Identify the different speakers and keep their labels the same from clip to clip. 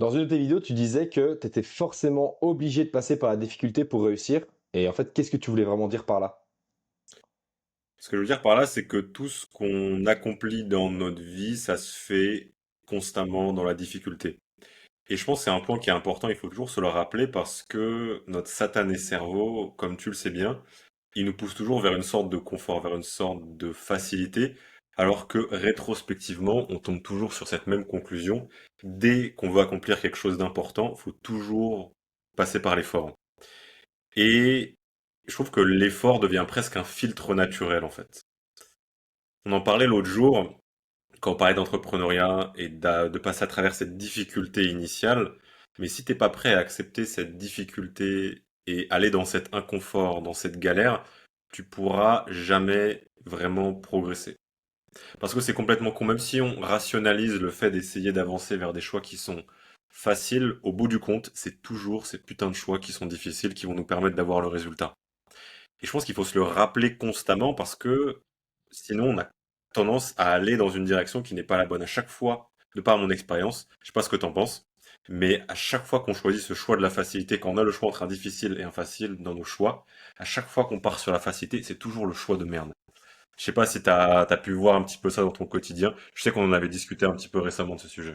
Speaker 1: Dans une de tes vidéos, tu disais que tu étais forcément obligé de passer par la difficulté pour réussir. Et en fait, qu'est-ce que tu voulais vraiment dire par là?
Speaker 2: Ce que je veux dire par là, c'est que tout ce qu'on accomplit dans notre vie, ça se fait constamment dans la difficulté. Et je pense que c'est un point qui est important, il faut toujours se le rappeler parce que notre satané cerveau, comme tu le sais bien, il nous pousse toujours vers une sorte de confort, vers une sorte de facilité, alors que rétrospectivement, on tombe toujours sur cette même conclusion. Dès qu'on veut accomplir quelque chose d'important, il faut toujours passer par l'effort. Et je trouve que l'effort devient presque un filtre naturel en fait. On en parlait l'autre jour, quand on parlait d'entrepreneuriat et de passer à travers cette difficulté initiale, mais si t'es pas prêt à accepter cette difficulté et aller dans cet inconfort, dans cette galère, tu pourras jamais vraiment progresser. Parce que c'est complètement con, même si on rationalise le fait d'essayer d'avancer vers des choix qui sont faciles, au bout du compte, c'est toujours ces putains de choix qui sont difficiles qui vont nous permettre d'avoir le résultat. Et je pense qu'il faut se le rappeler constamment parce que sinon on a tendance à aller dans une direction qui n'est pas la bonne. À chaque fois, de par mon expérience, je sais pas ce que t'en penses, mais à chaque fois qu'on choisit ce choix de la facilité, quand on a le choix entre un difficile et un facile dans nos choix, à chaque fois qu'on part sur la facilité, c'est toujours le choix de merde. Je sais pas si t'as pu voir un petit peu ça dans ton quotidien. Je sais qu'on en avait discuté un petit peu récemment de ce sujet.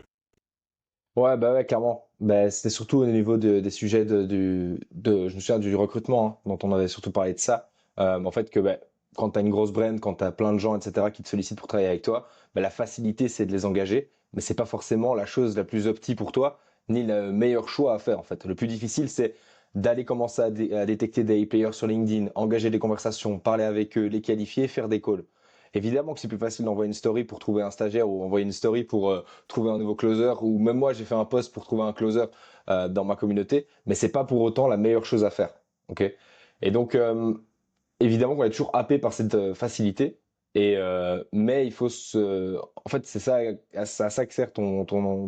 Speaker 1: Ouais, bah ouais, clairement. Bah, c'était surtout au niveau des sujets je me souviens du recrutement, hein, dont on avait surtout parlé de ça. En fait, que bah, quand tu as une grosse brand, quand tu as plein de gens, etc., qui te sollicitent pour travailler avec toi, bah, la facilité, c'est de les engager, mais c'est pas forcément la chose la plus optique pour toi, ni le meilleur choix à faire, en fait. Le plus difficile, c'est d'aller commencer à détecter des players sur LinkedIn, engager des conversations, parler avec eux, les qualifier, faire des calls. Évidemment que c'est plus facile d'envoyer une story pour trouver un stagiaire ou envoyer une story pour trouver un nouveau closer, ou même moi j'ai fait un post pour trouver un closer dans ma communauté, mais c'est pas pour autant la meilleure chose à faire. Ok. Et donc évidemment qu'on est toujours happé par cette facilité, mais il faut se, en fait c'est ça, c'est à ça que sert ton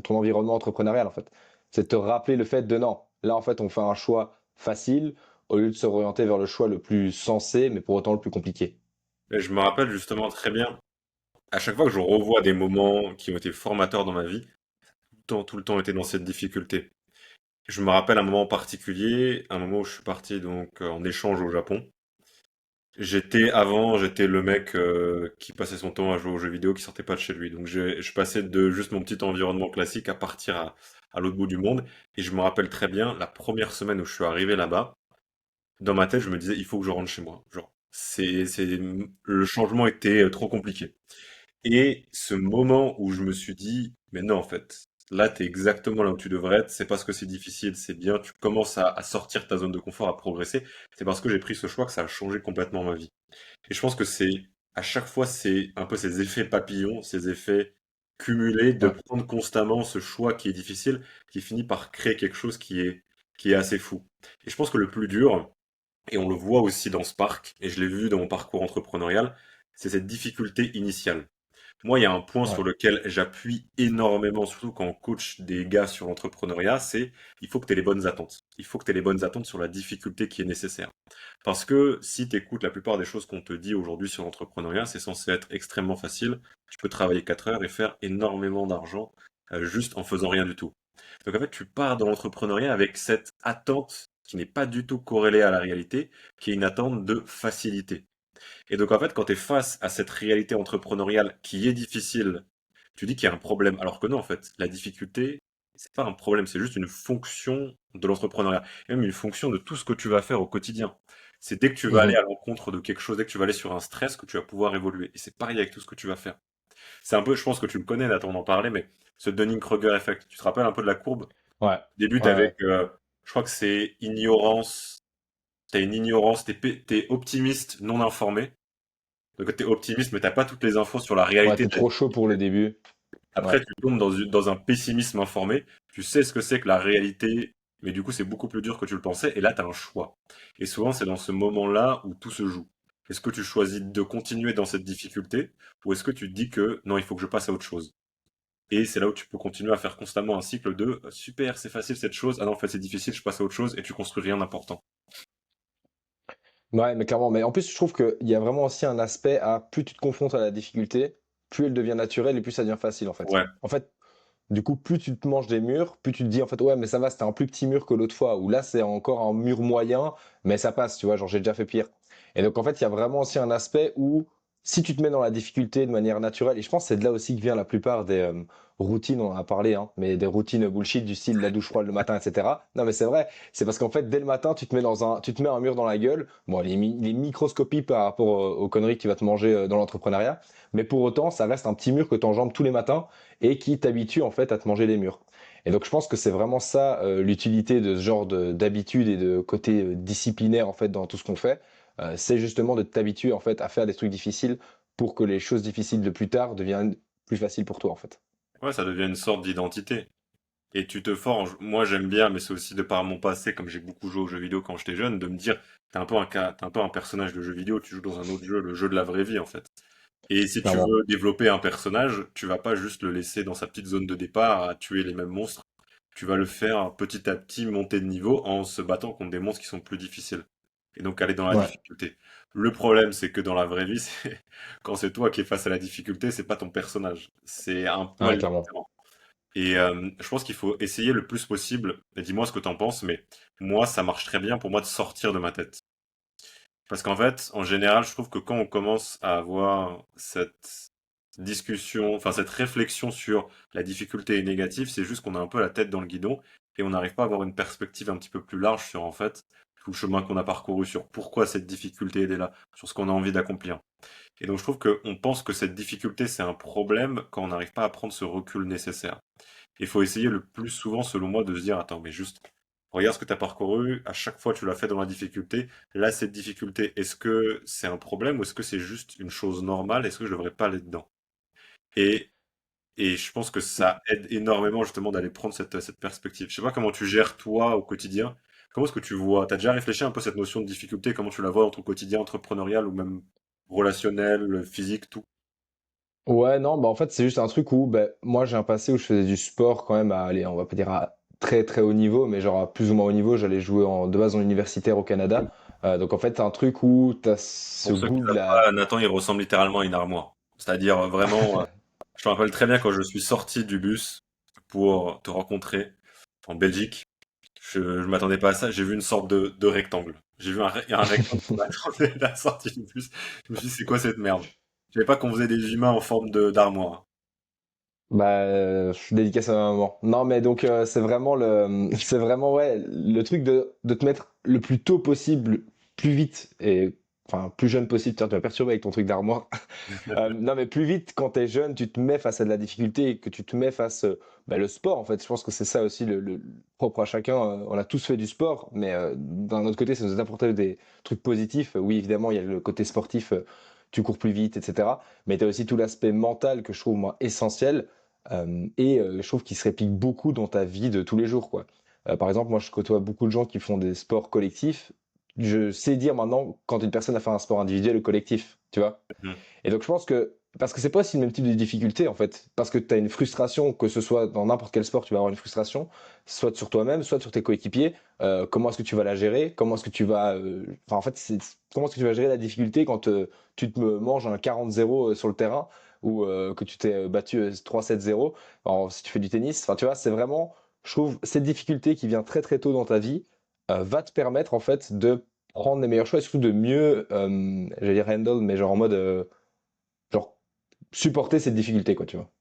Speaker 1: environnement entrepreneurial en fait, c'est de te rappeler le fait de non, là en fait on fait un choix facile au lieu de se orienter vers le choix le plus sensé, mais pour autant le plus compliqué.
Speaker 2: Et je me rappelle justement très bien, à chaque fois que je revois des moments qui ont été formateurs dans ma vie, tout le temps été dans cette difficulté. Je me rappelle un moment particulier, un moment où je suis parti donc en échange au Japon. J'étais le mec qui passait son temps à jouer aux jeux vidéo, qui sortait pas de chez lui. Donc je passais de juste mon petit environnement classique à partir à l'autre bout du monde. Et je me rappelle très bien, la première semaine où je suis arrivé là-bas, dans ma tête, je me disais, il faut que je rentre chez moi. Genre, le changement était trop compliqué. Et ce moment où je me suis dit, mais non, en fait, là, t'es exactement là où tu devrais être. C'est parce que c'est difficile, c'est bien. Tu commences à sortir de ta zone de confort, à progresser. C'est parce que j'ai pris ce choix que ça a changé complètement ma vie. Et je pense que à chaque fois, c'est un peu ces effets papillons, ces effets cumulés de
Speaker 1: Ouais.
Speaker 2: prendre constamment ce choix qui est difficile, qui finit par créer quelque chose qui est assez fou. Et je pense que le plus dur, et on le voit aussi dans Spark, et je l'ai vu dans mon parcours entrepreneurial, c'est cette difficulté initiale. Moi, il y a un point sur
Speaker 1: Ouais.
Speaker 2: lequel j'appuie énormément, surtout quand on coach des gars sur l'entrepreneuriat, c'est il faut que tu aies les bonnes attentes. Il faut que tu aies les bonnes attentes sur la difficulté qui est nécessaire. Parce que si tu écoutes la plupart des choses qu'on te dit aujourd'hui sur l'entrepreneuriat, c'est censé être extrêmement facile. Tu peux travailler 4 heures et faire énormément d'argent juste en faisant rien du tout. Donc en fait, tu pars dans l'entrepreneuriat avec cette attente qui n'est pas du tout corrélée à la réalité, qui est une attente de facilité. Et donc en fait, quand tu es face à cette réalité entrepreneuriale qui est difficile, tu dis qu'il y a un problème. Alors que non, en fait, la difficulté, c'est pas un problème, c'est juste une fonction de l'entrepreneuriat. Et même une fonction de tout ce que tu vas faire au quotidien. C'est dès que tu vas aller
Speaker 1: Mhm.
Speaker 2: à l'encontre de quelque chose, dès que tu vas aller sur un stress, que tu vas pouvoir évoluer. Et c'est pareil avec tout ce que tu vas faire. C'est un peu, je pense que tu le connais, Nathan, on en parlait, mais ce Dunning-Kruger effect. Tu te rappelles un peu de la courbe? Au
Speaker 1: Ouais.
Speaker 2: début,
Speaker 1: Ouais. Ouais.
Speaker 2: je crois que c'est ignorance. T'as une ignorance, t'es optimiste, non informé. Donc t'es optimiste, mais t'as pas toutes les infos sur la
Speaker 1: Ouais,
Speaker 2: réalité
Speaker 1: t'es
Speaker 2: de la
Speaker 1: trop chaud pour le
Speaker 2: difficulté.
Speaker 1: début. Ouais.
Speaker 2: Après, tu tombes dans un pessimisme informé. Tu sais ce que c'est que la réalité, mais du coup, c'est beaucoup plus dur que tu le pensais. Et là, tu as un choix. Et souvent, c'est dans ce moment-là où tout se joue. Est-ce que tu choisis de continuer dans cette difficulté ou est-ce que tu te dis que non, il faut que je passe à autre chose? Et c'est là où tu peux continuer à faire constamment un cycle de super, c'est facile cette chose. Ah non, en fait, c'est difficile, je passe à autre chose et tu construis rien d'important.
Speaker 1: Ouais, mais clairement. Mais en plus, je trouve qu'il y a vraiment aussi un aspect à plus tu te confrontes à la difficulté, plus elle devient naturelle et plus ça devient facile, en fait.
Speaker 2: Ouais,
Speaker 1: En fait, Du coup, plus tu te manges des murs, plus tu te dis en fait, ouais, mais ça va, c'était un plus petit mur que l'autre fois, ou là, c'est encore un mur moyen, mais ça passe, tu vois, genre j'ai déjà fait pire. Et donc, en fait, il y a vraiment aussi un aspect où si tu te mets dans la difficulté de manière naturelle, et je pense que c'est de là aussi que vient la plupart des routines, on en a parlé, hein, mais des routines bullshit du style la douche froide le matin, etc. Non, mais c'est vrai, c'est parce qu'en fait, dès le matin, tu te mets un mur dans la gueule. Bon, il est microscopique par rapport aux conneries qui va te manger dans l'entrepreneuriat, mais pour autant, ça reste un petit mur que tu enjambes tous les matins et qui t'habitue en fait à te manger les murs. Et donc je pense que c'est vraiment ça l'utilité de ce genre d'habitude et de côté disciplinaire en fait dans tout ce qu'on fait. C'est justement de t'habituer en fait à faire des trucs difficiles pour que les choses difficiles de plus tard deviennent plus faciles pour toi en fait.
Speaker 2: Ouais, ça devient une sorte d'identité. Et tu te forges. Moi, j'aime bien, mais c'est aussi de par mon passé, comme j'ai beaucoup joué aux jeux vidéo quand j'étais jeune, de me dire, t'es un peu un personnage de jeu vidéo, tu joues dans un autre jeu, le jeu de la vraie vie, en fait. Et si tu
Speaker 1: Clairement.
Speaker 2: veux développer un personnage, tu vas pas juste le laisser dans sa petite zone de départ à tuer les mêmes monstres. Tu vas le faire petit à petit monter de niveau en se battant contre des monstres qui sont plus difficiles. Et donc aller dans la
Speaker 1: Ouais,
Speaker 2: difficulté. Le problème, c'est que dans la vraie vie, quand c'est toi qui es face à la difficulté, c'est pas ton personnage. C'est un
Speaker 1: ouais,
Speaker 2: poil
Speaker 1: clairement.
Speaker 2: différent. Et je pense qu'il faut essayer le plus possible, et dis-moi ce que t'en penses, mais moi, ça marche très bien pour moi de sortir de ma tête. Parce qu'en fait, en général, je trouve que quand on commence à avoir cette discussion, enfin cette réflexion sur la difficulté est négative, c'est juste qu'on a un peu la tête dans le guidon et on n'arrive pas à avoir une perspective un petit peu plus large sur en fait tout le chemin qu'on a parcouru, sur pourquoi cette difficulté est là, sur ce qu'on a envie d'accomplir. Et donc je trouve qu'on pense que cette difficulté c'est un problème quand on n'arrive pas à prendre ce recul nécessaire. Il faut essayer le plus souvent, selon moi, de se dire, attends, mais juste, regarde ce que tu as parcouru, à chaque fois tu l'as fait dans la difficulté. Là, cette difficulté, est-ce que c'est un problème ou est-ce que c'est juste une chose normale? Est-ce que je devrais pas aller dedans? Et, et je pense que ça aide énormément justement d'aller prendre cette perspective. Je sais pas comment tu gères toi au quotidien. Comment est-ce que tu vois? T'as déjà réfléchi un peu à cette notion de difficulté, comment tu la vois dans ton quotidien entrepreneurial ou même relationnel, physique, tout?
Speaker 1: Ouais, non, bah en fait, c'est juste un truc où bah, moi j'ai un passé où je faisais du sport quand même à aller, on va pas dire à très très haut niveau, mais genre à plus ou moins haut niveau. J'allais jouer de base en universitaire au Canada. Donc en fait, t'as un truc où t'as ce
Speaker 2: Pour ceux qui
Speaker 1: goût
Speaker 2: ne
Speaker 1: de
Speaker 2: savent
Speaker 1: la.
Speaker 2: pas, Nathan, il ressemble littéralement à une armoire. C'est-à-dire vraiment, je me rappelle très bien quand je suis sorti du bus pour te rencontrer en Belgique. Je m'attendais pas à ça. J'ai vu une sorte de rectangle. J'ai vu il y a un rectangle qui m'attendait à la sortie du bus. Je me suis dit, c'est quoi cette merde? Je savais pas qu'on faisait des humains en forme de d'armoire.
Speaker 1: Bah, je suis dédicace à ma maman. Non, mais donc c'est vraiment c'est vraiment ouais, le truc de te mettre le plus tôt possible, plus vite et enfin plus jeune possible. Tiens, tu vas perturber avec ton truc d'armoire. Non, mais plus vite quand t'es jeune, tu te mets face à de la difficulté et que tu te mets face bah, le sport. En fait, je pense que c'est ça aussi le propre à chacun. On a tous fait du sport, mais d'un autre côté, ça nous a apporté des trucs positifs. Oui, évidemment, il y a le côté sportif. Tu cours plus vite, etc. Mais tu as aussi tout l'aspect mental que je trouve moi essentiel je trouve qu'il se réplique beaucoup dans ta vie de tous les jours, quoi. Par exemple, moi, je côtoie beaucoup de gens qui font des sports collectifs. Je sais dire maintenant quand une personne a fait un sport individuel ou collectif, tu vois.
Speaker 2: Mhm.
Speaker 1: Et donc je pense que, parce que c'est pas aussi le même type de difficulté en fait, parce que tu as une frustration, que ce soit dans n'importe quel sport, tu vas avoir une frustration, soit sur toi-même, soit sur tes coéquipiers. Comment est-ce que tu vas la gérer? Comment est-ce que tu vas... Enfin en fait, comment est-ce que tu vas gérer la difficulté quand tu te manges un 40-0 sur le terrain ou que tu t'es battu 3-7-0 si tu fais du tennis. Enfin tu vois, c'est vraiment, je trouve, cette difficulté qui vient très très tôt dans ta vie va te permettre en fait de prendre les meilleurs choix et surtout de mieux, j'allais dire handle, mais genre en mode genre supporter cette difficulté, quoi, tu vois.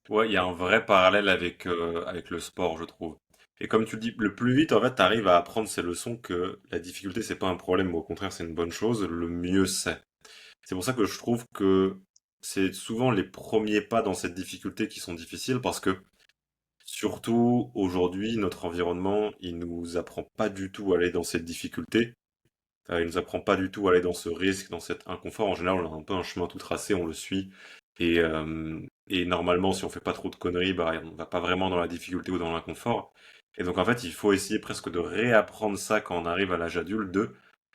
Speaker 2: Ouais, il y a un vrai parallèle avec le sport, je trouve. Et comme tu le dis, le plus vite, en fait, tu arrives à apprendre ces leçons que la difficulté, c'est pas un problème, mais au contraire, c'est une bonne chose, le mieux c'est. C'est pour ça que je trouve que c'est souvent les premiers pas dans cette difficulté qui sont difficiles parce que surtout aujourd'hui, notre environnement, il nous apprend pas du tout à aller dans cette difficulté. Il nous apprend pas du tout à aller dans ce risque, dans cet inconfort. En général, on a un peu un chemin tout tracé, on le suit. Et normalement, si on fait pas trop de conneries, bah, on va pas vraiment dans la difficulté ou dans l'inconfort. Et donc, en fait, il faut essayer presque de réapprendre ça quand on arrive à l'âge adulte,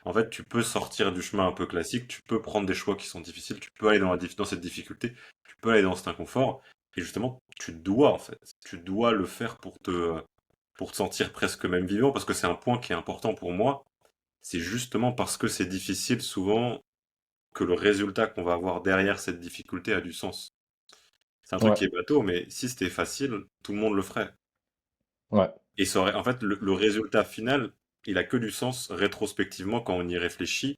Speaker 2: en fait, tu peux sortir du chemin un peu classique, tu peux prendre des choix qui sont difficiles, tu peux aller dans cette difficulté, tu peux aller dans cet inconfort. Et justement, tu dois, en fait, tu dois le faire pour te sentir presque même vivant, parce que c'est un point qui est important pour moi. C'est justement parce que c'est difficile souvent que le résultat qu'on va avoir derrière cette difficulté a du sens. C'est un truc
Speaker 1: Ouais,
Speaker 2: qui est bateau, mais si c'était facile, tout le monde le ferait.
Speaker 1: ouais.
Speaker 2: Et ça aurait, en fait, le résultat final, il a que du sens rétrospectivement quand on y réfléchit,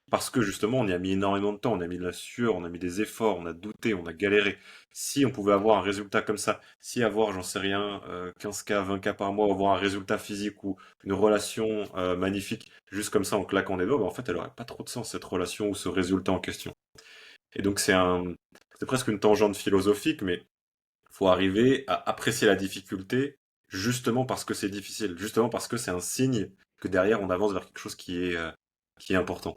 Speaker 2: parce que justement, on y a mis énormément de temps, on a mis de la sueur, on a mis des efforts, on a douté, on a galéré. Si on pouvait avoir un résultat comme ça, si avoir, j'en sais rien, 15K, 20K par mois, avoir un résultat physique ou une relation magnifique, juste comme ça en claquant des doigts, bah, en fait, elle aurait pas trop de sens, cette relation ou ce résultat en question. Et donc, c'est presque une tangente philosophique, mais faut arriver à apprécier la difficulté justement parce que c'est difficile, justement parce que c'est un signe que derrière on avance vers quelque chose qui est important.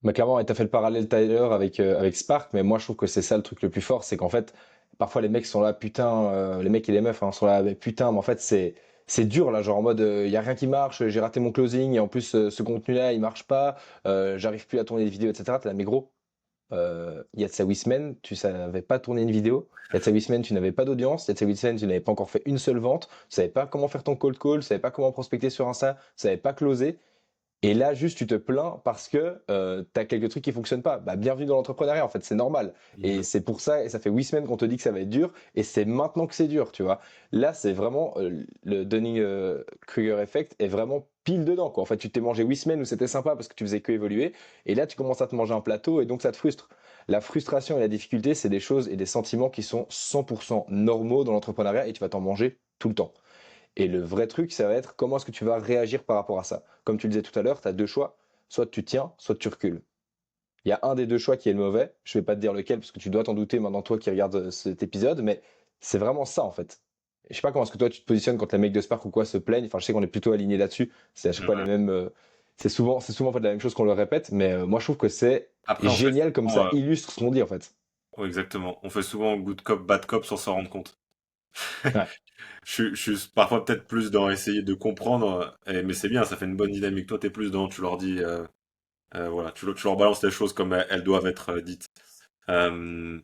Speaker 1: Bah clairement, et t'as fait le parallèle tout à l'heure avec Spark, mais moi je trouve que c'est ça le truc le plus fort, c'est qu'en fait, parfois les mecs sont là, putain, les mecs et les meufs sont là, mais putain, mais en fait c'est dur là, genre en mode, y a rien qui marche, j'ai raté mon closing, et en plus ce contenu-là il marche pas, j'arrive plus à tourner des vidéos, etc. T'es là, mais gros, il y a de ça 8 semaines, tu savais pas tourner une vidéo, il y a de ça 8 semaines, tu n'avais pas d'audience, il y a de ça 8 semaines, tu n'avais pas encore fait une seule vente, tu savais pas comment faire ton cold call, tu savais pas comment prospecter sur Insta, tu savais pas closer. Et là, juste, tu te plains parce que tu as quelques trucs qui fonctionnent pas. Bah, bienvenue dans l'entrepreneuriat, en fait, c'est normal. Et
Speaker 2: Mhm.
Speaker 1: c'est pour ça, et ça fait 8 semaines qu'on te dit que ça va être dur, et c'est maintenant que c'est dur, tu vois. Là, c'est vraiment le Dunning-Kruger effect est vraiment pile dedans, quoi. En fait, tu t'es mangé 8 semaines où c'était sympa parce que tu faisais que évoluer, et là, tu commences à te manger un plateau, et donc ça te frustre. La frustration et la difficulté, c'est des choses et des sentiments qui sont 100% normaux dans l'entrepreneuriat, et tu vas t'en manger tout le temps. Et le vrai truc, ça va être comment est-ce que tu vas réagir par rapport à ça. Comme tu le disais tout à l'heure, tu as deux choix. Soit tu tiens, soit tu recules. Il y a un des deux choix qui est le mauvais. Je vais pas te dire lequel parce que tu dois t'en douter maintenant toi qui regardes cet épisode, mais c'est vraiment ça en fait. Je sais pas comment est-ce que toi tu te positionnes quand les mecs de Spark ou quoi se plaignent. Enfin, je sais qu'on est plutôt alignés là-dessus. C'est à chaque fois les
Speaker 2: Ouais.
Speaker 1: mêmes. C'est souvent en fait la même chose qu'on le répète, mais moi je trouve que c'est
Speaker 2: Après, on fait
Speaker 1: génial comme
Speaker 2: souvent,
Speaker 1: ça illustre ce qu'on dit en fait.
Speaker 2: ouais, exactement, on fait souvent good cop, bad cop sans s'en rendre compte.
Speaker 1: Ouais.
Speaker 2: Je suis parfois peut-être plus dans essayer de comprendre, mais c'est bien, ça fait une bonne dynamique. Toi, t'es plus dans, tu leur dis, voilà, tu leur balances les choses comme elles doivent être dites. Euh,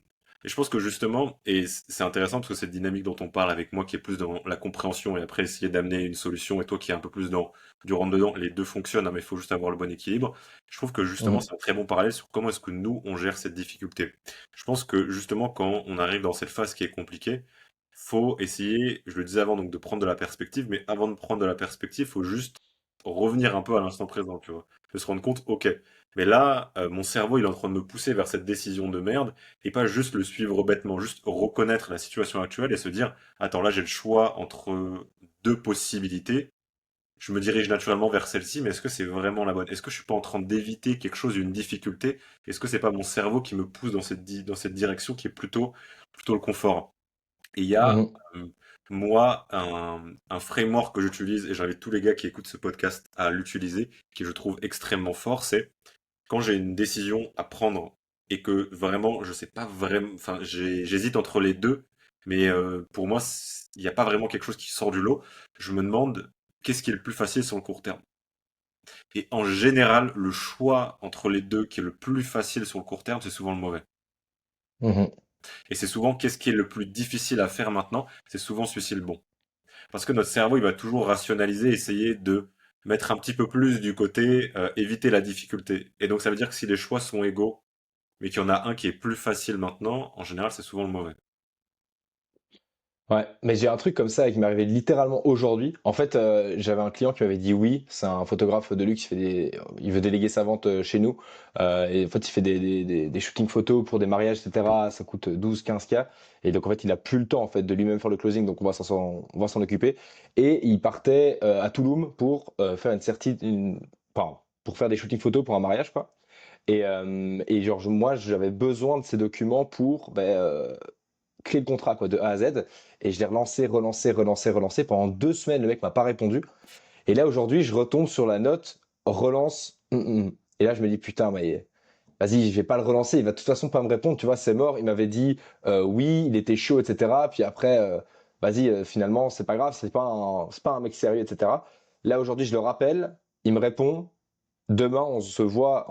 Speaker 2: et je pense que justement, et c'est intéressant parce que cette dynamique dont on parle avec moi qui est plus dans la compréhension et après essayer d'amener une solution et toi qui est un peu plus dans du rentre-dedans, les deux fonctionnent, hein, mais il faut juste avoir le bon équilibre. Je trouve que justement,
Speaker 1: Mhm.
Speaker 2: c'est un très bon parallèle sur comment est-ce que nous, on gère cette difficulté. Je pense que justement, quand on arrive dans cette phase qui est compliquée, faut essayer, je le disais avant, donc de prendre de la perspective, mais avant de prendre de la perspective, faut juste revenir un peu à l'instant présent, tu vois. De se rendre compte, ok, mais là, mon cerveau, il est en train de me pousser vers cette décision de merde, et pas juste le suivre bêtement, juste reconnaître la situation actuelle et se dire, attends, là j'ai le choix entre deux possibilités, je me dirige naturellement vers celle-ci, mais est-ce que c'est vraiment la bonne? Est-ce que je suis pas en train d'éviter quelque chose, une difficulté? Est-ce que c'est pas mon cerveau qui me pousse dans dans cette direction qui est plutôt le confort? Et il y a,
Speaker 1: Mhm.
Speaker 2: euh, moi, un framework que j'utilise, et j'invite tous les gars qui écoutent ce podcast à l'utiliser, qui je trouve extrêmement fort, c'est quand j'ai une décision à prendre et que vraiment, je sais pas vraiment, enfin, j'hésite entre les deux, mais pour moi, il n'y a pas vraiment quelque chose qui sort du lot. Je me demande qu'est-ce qui est le plus facile sur le court terme. Et en général, le choix entre les deux qui est le plus facile sur le court terme, c'est souvent le mauvais.
Speaker 1: Mhm.
Speaker 2: Et c'est souvent qu'est-ce qui est le plus difficile à faire maintenant, c'est souvent celui-ci le bon. Parce que notre cerveau, il va toujours rationaliser, essayer de mettre un petit peu plus du côté éviter la difficulté. Et donc ça veut dire que si les choix sont égaux, mais qu'il y en a un qui est plus facile maintenant, en général, c'est souvent le mauvais.
Speaker 1: Ouais, mais j'ai un truc comme ça qui m'est arrivé littéralement aujourd'hui. En fait, j'avais un client qui m'avait dit oui, c'est un photographe de luxe, il veut déléguer sa vente chez nous. Et en fait, il fait des shootings photos pour des mariages, etc. Ça coûte 12-15K. Et donc, en fait, il a plus le temps en fait de lui-même faire le closing, donc on va s'en occuper. Et il partait à Touloum pour faire enfin, pour faire des shootings photos pour un mariage, quoi. Et genre, moi, j'avais besoin de ces documents pour créer le contrat quoi, de A à Z. Et je l'ai relancé, relancé, relancé, relancé. Pendant 2 semaines, le mec m'a pas répondu. Et là, aujourd'hui, je retombe sur la note relance. Et là, je me dis, putain, mais vas-y, je vais pas le relancer. Il va de toute façon pas me répondre. Tu vois, c'est mort. Il m'avait dit oui, il était chaud, etc. Puis après, vas-y, finalement, c'est pas grave. C'est pas un mec sérieux, etc. Là, aujourd'hui, je le rappelle. Il me répond. Demain, on se voit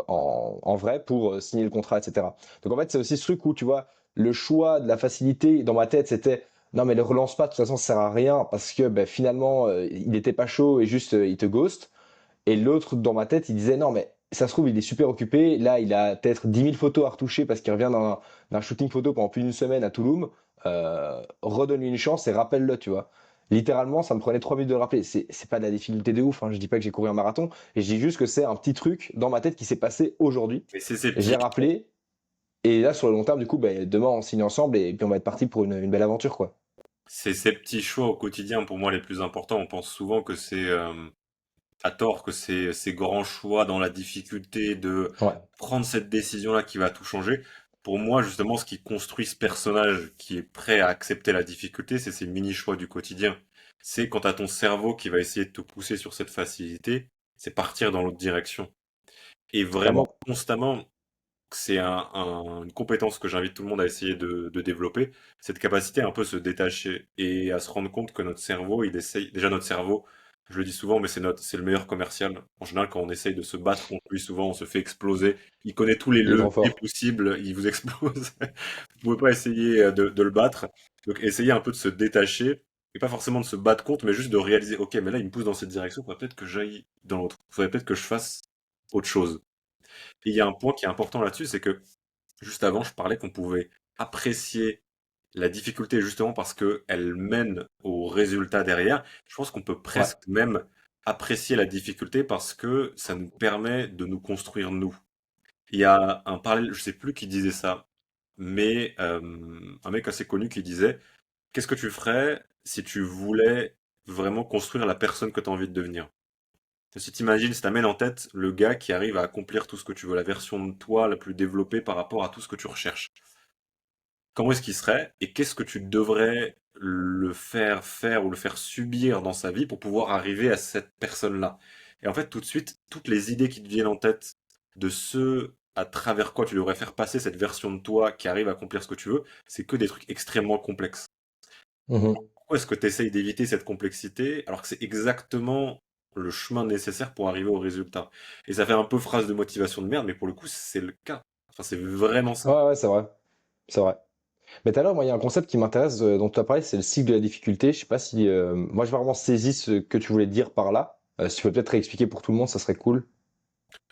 Speaker 1: en vrai pour signer le contrat, etc. Donc en fait, c'est aussi ce truc où tu vois le choix de la facilité dans ma tête, c'était non mais le relance pas, de toute façon ça sert à rien parce que finalement il était pas chaud et juste il te ghost. Et l'autre dans ma tête, il disait non mais ça se trouve, il est super occupé. Là, il a peut-être 10 000 photos à retoucher parce qu'il revient d'un shooting photo pendant plus d'une semaine à Toulouse. Redonne-lui une chance et rappelle-le, tu vois. Littéralement, ça me prenait 3 minutes de le rappeler. C'est pas de la difficulté de ouf, hein. Je dis pas que j'ai couru un marathon. Et je dis juste que c'est un petit truc dans ma tête qui s'est passé aujourd'hui.
Speaker 2: Mais c'est ces
Speaker 1: J'ai
Speaker 2: petits,
Speaker 1: rappelé. Et là, sur le long terme, du coup, bah, demain, on signe ensemble et puis on va être parti pour une belle aventure, quoi.
Speaker 2: c'est ces petits choix au quotidien pour moi les plus importants. On pense souvent que c'est à tort que c'est ces grands choix dans la difficulté de
Speaker 1: Ouais,
Speaker 2: prendre cette décision-là qui va tout changer. Pour moi, justement, ce qui construit ce personnage qui est prêt à accepter la difficulté, c'est ces mini-choix du quotidien. C'est quand t'as ton cerveau qui va essayer de te pousser sur cette facilité, c'est partir dans l'autre direction. Et vraiment,
Speaker 1: clairement.
Speaker 2: constamment, c'est une compétence que j'invite tout le monde à essayer de développer, cette capacité à un peu se détacher et à se rendre compte que notre cerveau, il essaye, déjà notre cerveau, je le dis souvent, mais c'est le meilleur commercial. En général, quand on essaye de se battre contre lui, souvent on se fait exploser. Il connaît tous les
Speaker 1: Il est trop
Speaker 2: leviers
Speaker 1: fort.
Speaker 2: possibles, il vous explose. Vous pouvez pas essayer de le battre. Donc essayez un peu de se détacher et pas forcément de se battre contre, mais juste de réaliser, ok, mais là il me pousse dans cette direction, il faudrait peut-être que j'aille dans l'autre. Il faudrait peut-être que je fasse autre chose. Et il y a un point qui est important là-dessus, c'est que juste avant, je parlais qu'on pouvait apprécier la difficulté justement parce qu'elle mène au résultat derrière. Je pense qu'on peut
Speaker 1: Ouais.
Speaker 2: presque même apprécier la difficulté parce que ça nous permet de nous construire nous. Il y a un parallèle, je sais plus qui disait ça, mais un mec assez connu qui disait, qu'est-ce que tu ferais si tu voulais vraiment construire la personne que tu as envie de devenir? Si t'imagines, si t'amènes en tête le gars qui arrive à accomplir tout ce que tu veux, la version de toi la plus développée par rapport à tout ce que tu recherches. Comment est-ce qu'il serait et qu'est-ce que tu devrais le faire faire ou le faire subir dans sa vie pour pouvoir arriver à cette personne-là? Et en fait, tout de suite, toutes les idées qui te viennent en tête de ce à travers quoi tu devrais faire passer cette version de toi qui arrive à accomplir ce que tu veux, c'est que des trucs extrêmement complexes.
Speaker 1: Mhm.
Speaker 2: Pourquoi est-ce que tu essayes d'éviter cette complexité alors que c'est exactement le chemin nécessaire pour arriver au résultat? Et ça fait un peu phrase de motivation de merde, mais pour le coup, c'est le cas. Enfin, c'est vraiment ça.
Speaker 1: Ouais, ouais, c'est vrai. C'est vrai. Mais tout à l'heure, moi, il y a un concept qui m'intéresse, dont tu as parlé, c'est le cycle de la difficulté. Je sais pas si, moi, j'ai pas vraiment saisi ce que tu voulais dire par là. Si tu peux peut-être réexpliquer pour tout le monde, ça serait cool.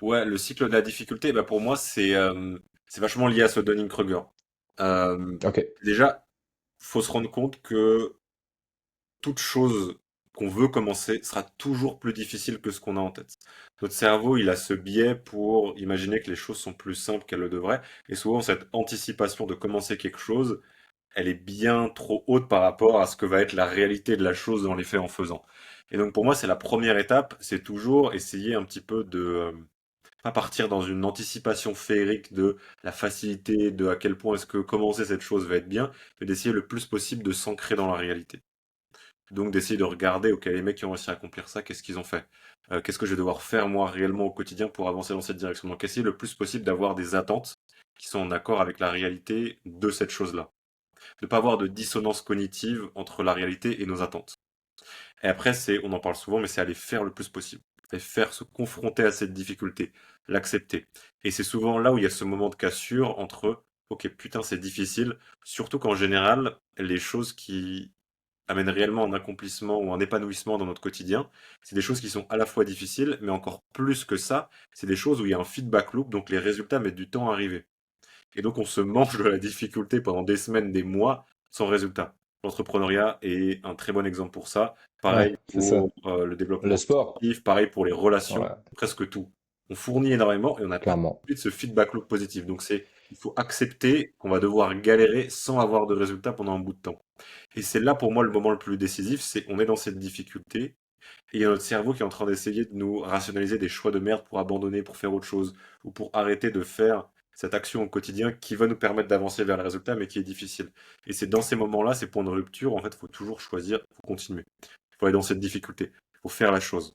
Speaker 2: Ouais, le cycle de la difficulté, bah pour moi, c'est vachement lié à ce Dunning-Kruger. Euh,
Speaker 1: Ok.
Speaker 2: déjà, faut se rendre compte que toute chose qu'on veut commencer sera toujours plus difficile que ce qu'on a en tête. Notre cerveau, il a ce biais pour imaginer que les choses sont plus simples qu'elles le devraient, et souvent cette anticipation de commencer quelque chose, elle est bien trop haute par rapport à ce que va être la réalité de la chose dans les faits en faisant. Et donc pour moi, c'est la première étape, c'est toujours essayer un petit peu de pas partir dans une anticipation féerique de la facilité, de à quel point est-ce que commencer cette chose va être bien, mais d'essayer le plus possible de s'ancrer dans la réalité. Donc d'essayer de regarder, ok, les mecs qui ont réussi à accomplir ça, qu'est-ce qu'ils ont fait? Qu'est-ce que je vais devoir faire moi réellement au quotidien pour avancer dans cette direction? Donc essayer le plus possible d'avoir des attentes qui sont en accord avec la réalité de cette chose-là. De pas avoir de dissonance cognitive entre la réalité et nos attentes. Et après, on en parle souvent, mais c'est aller faire le plus possible. Et faire se confronter à cette difficulté, l'accepter. Et c'est souvent là où il y a ce moment de cassure entre, ok, putain, c'est difficile, surtout qu'en général, les choses qui amènent réellement un accomplissement ou un épanouissement dans notre quotidien, c'est des choses qui sont à la fois difficiles, mais encore plus que ça, c'est des choses où il y a un feedback loop, donc les résultats mettent du temps à arriver. Et donc on se mange de la difficulté pendant des semaines, des mois, sans résultat. L'entrepreneuriat est un très bon exemple pour ça.
Speaker 1: Ouais,
Speaker 2: Pareil
Speaker 1: c'est ça.
Speaker 2: pour le
Speaker 1: Le
Speaker 2: développement
Speaker 1: sport.
Speaker 2: sportif, pareil pour les relations,
Speaker 1: Ouais,
Speaker 2: presque tout. On fournit énormément et on n'a pas tout
Speaker 1: clairement.
Speaker 2: de suite ce feedback loop positif. Donc il faut accepter qu'on va devoir galérer sans avoir de résultat pendant un bout de temps. Et c'est là pour moi le moment le plus décisif, c'est on est dans cette difficulté et il y a notre cerveau qui est en train d'essayer de nous rationaliser des choix de merde pour abandonner, pour faire autre chose, ou pour arrêter de faire cette action au quotidien qui va nous permettre d'avancer vers le résultat, mais qui est difficile. Et c'est dans ces moments-là, ces points de rupture, en fait, il faut toujours choisir, il faut continuer. Il faut aller dans cette difficulté. Il faut faire la chose.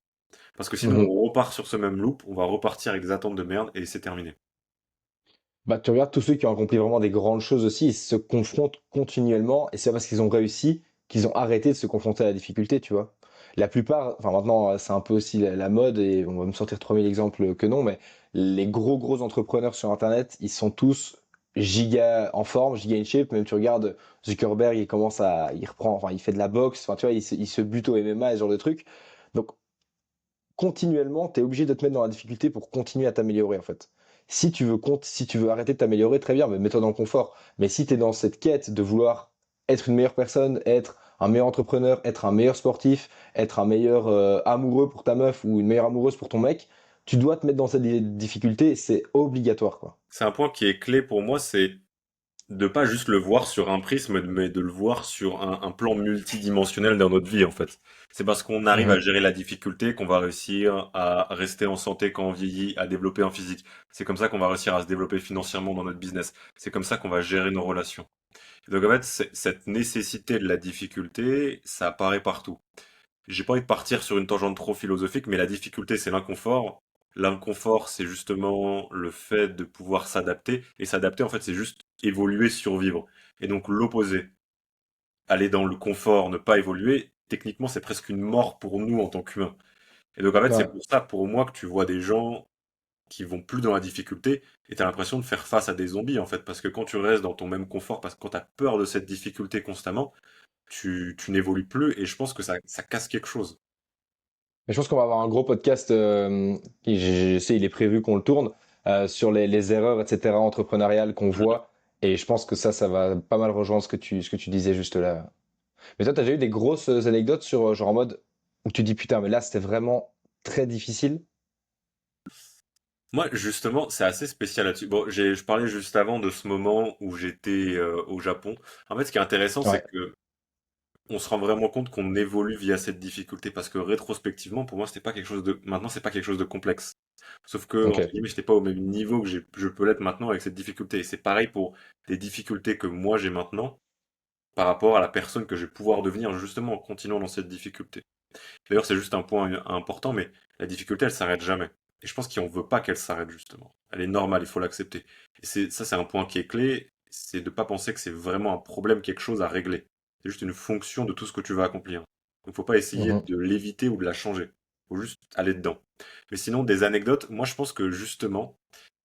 Speaker 2: Parce que sinon,
Speaker 1: Mhm.
Speaker 2: on repart sur ce même loop, on va repartir avec des attentes de merde et c'est terminé.
Speaker 1: Bah, tu regardes tous ceux qui ont accompli vraiment des grandes choses aussi, ils se confrontent continuellement, et c'est pas parce qu'ils ont réussi qu'ils ont arrêté de se confronter à la difficulté, tu vois. La plupart, enfin maintenant, c'est un peu aussi la mode, et on va me sortir 3000 exemples que non, mais les gros entrepreneurs sur Internet, ils sont tous giga en forme, giga in shape. Même tu regardes Zuckerberg, il reprend, enfin, il fait de la boxe, enfin, tu vois, il se bute au MMA et ce genre de trucs. Donc, continuellement, tu es obligé de te mettre dans la difficulté pour continuer à t'améliorer, en fait. Si tu veux arrêter de t'améliorer, très bien, mais mets-toi dans le confort. Mais si tu es dans cette quête de vouloir être une meilleure personne, être un meilleur entrepreneur, être un meilleur sportif, être un meilleur amoureux pour ta meuf ou une meilleure amoureuse pour ton mec, tu dois te mettre dans cette difficulté, c'est obligatoire, quoi.
Speaker 2: C'est un point qui est clé pour moi, c'est de pas juste le voir sur un prisme, mais de le voir sur un plan multidimensionnel dans notre vie, en fait. C'est parce qu'on arrive à
Speaker 1: Mhm.
Speaker 2: gérer la difficulté qu'on va réussir à rester en santé quand on vieillit, à développer un physique. C'est comme ça qu'on va réussir à se développer financièrement dans notre business. C'est comme ça qu'on va gérer nos relations. Et donc, en fait, cette nécessité de la difficulté, ça apparaît partout. J'ai pas envie de partir sur une tangente trop philosophique, mais la difficulté, c'est l'inconfort. L'inconfort, c'est justement le fait de pouvoir s'adapter. Et s'adapter, en fait, c'est juste évoluer, survivre. Et donc, l'opposé, aller dans le confort, ne pas évoluer, techniquement, c'est presque une mort pour nous en tant qu'humains. Et donc, en fait, c'est
Speaker 1: Ouais.
Speaker 2: pour ça, pour moi, que tu vois des gens qui vont plus dans la difficulté et t'as l'impression de faire face à des zombies, en fait. Parce que quand tu restes dans ton même confort, parce que quand t'as peur de cette difficulté constamment, tu n'évolues plus et je pense que ça casse quelque chose.
Speaker 1: Mais je pense qu'on va avoir un gros podcast, je sais, il est prévu qu'on le tourne, sur les erreurs, etc., entrepreneuriales qu'on voit. Et je pense que ça va pas mal rejoindre ce que tu disais juste là. Mais toi, t'as déjà eu des grosses anecdotes sur, genre en mode, où tu dis, putain, mais là, c'était vraiment très difficile.
Speaker 2: Moi, justement, c'est assez spécial là-dessus. Bon, je parlais juste avant de ce moment où j'étais au Japon. En fait, ce qui est intéressant, c'est
Speaker 1: Ouais,
Speaker 2: que on se rend vraiment compte qu'on évolue via cette difficulté parce que rétrospectivement, pour moi, c'était pas quelque chose de, maintenant, c'est pas quelque chose de complexe. Sauf que, entre
Speaker 1: ok.
Speaker 2: guillemets, j'étais pas au même niveau que je peux l'être maintenant avec cette difficulté. Et c'est pareil pour les difficultés que moi j'ai maintenant par rapport à la personne que je vais pouvoir devenir justement en continuant dans cette difficulté. D'ailleurs, c'est juste un point important, mais la difficulté, elle s'arrête jamais. Et je pense qu'on veut pas qu'elle s'arrête, justement. Elle est normale, il faut l'accepter. Et ça, c'est un point qui est clé, c'est de pas penser que c'est vraiment un problème, quelque chose à régler. C'est juste une fonction de tout ce que tu vas accomplir. Donc, faut pas essayer
Speaker 1: Mhm,
Speaker 2: de l'éviter ou de la changer. Faut juste aller dedans. Mais sinon, des anecdotes, moi, je pense que justement,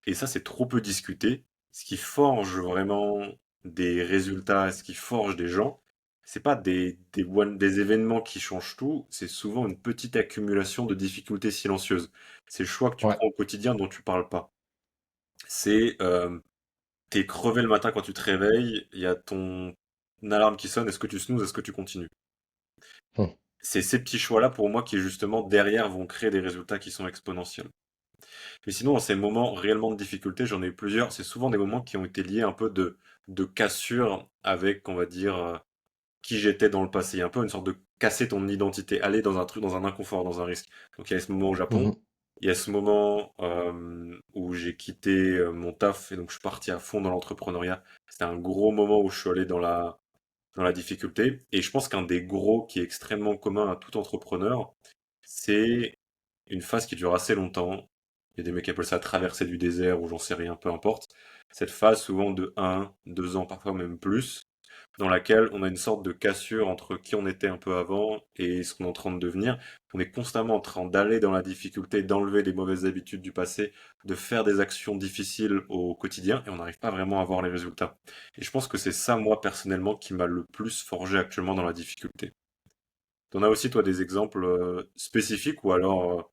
Speaker 2: et ça, c'est trop peu discuté, ce qui forge vraiment des résultats, ce qui forge des gens, c'est pas des événements qui changent tout, c'est souvent une petite accumulation de difficultés silencieuses. C'est le choix que tu
Speaker 1: ouais.
Speaker 2: prends au quotidien dont tu parles pas. C'est, t'es crevé le matin quand tu te réveilles, il y a ton alarme qui sonne, est-ce que tu snoozes, est-ce que tu continues?
Speaker 1: Hmm.
Speaker 2: C'est ces petits choix-là pour moi qui justement derrière vont créer des résultats qui sont exponentiels. Mais sinon, dans ces moments réellement de difficulté, j'en ai eu plusieurs. C'est souvent des moments qui ont été liés un peu de cassure avec, on va dire, qui j'étais dans le passé. Il y a un peu une sorte de casser ton identité, aller dans un truc, dans un inconfort, dans un risque. Donc il y a ce moment au Japon,
Speaker 1: Mhm,
Speaker 2: il y a ce moment où j'ai quitté mon taf et donc je suis parti à fond dans l'entrepreneuriat. C'était un gros moment où je suis allé dans la difficulté. Et je pense qu'un des gros qui est extrêmement commun à tout entrepreneur, c'est une phase qui dure assez longtemps. Il y a des mecs qui appellent ça traverser du désert ou j'en sais rien, peu importe. Cette phase souvent de 1, 2 ans, parfois même plus, dans laquelle on a une sorte de cassure entre qui on était un peu avant et ce qu'on est en train de devenir. On est constamment en train d'aller dans la difficulté, d'enlever les mauvaises habitudes du passé, de faire des actions difficiles au quotidien et on n'arrive pas vraiment à voir les résultats. Et je pense que c'est ça, moi, personnellement, qui m'a le plus forgé actuellement dans la difficulté. T'en as aussi, toi, des exemples spécifiques ou alors,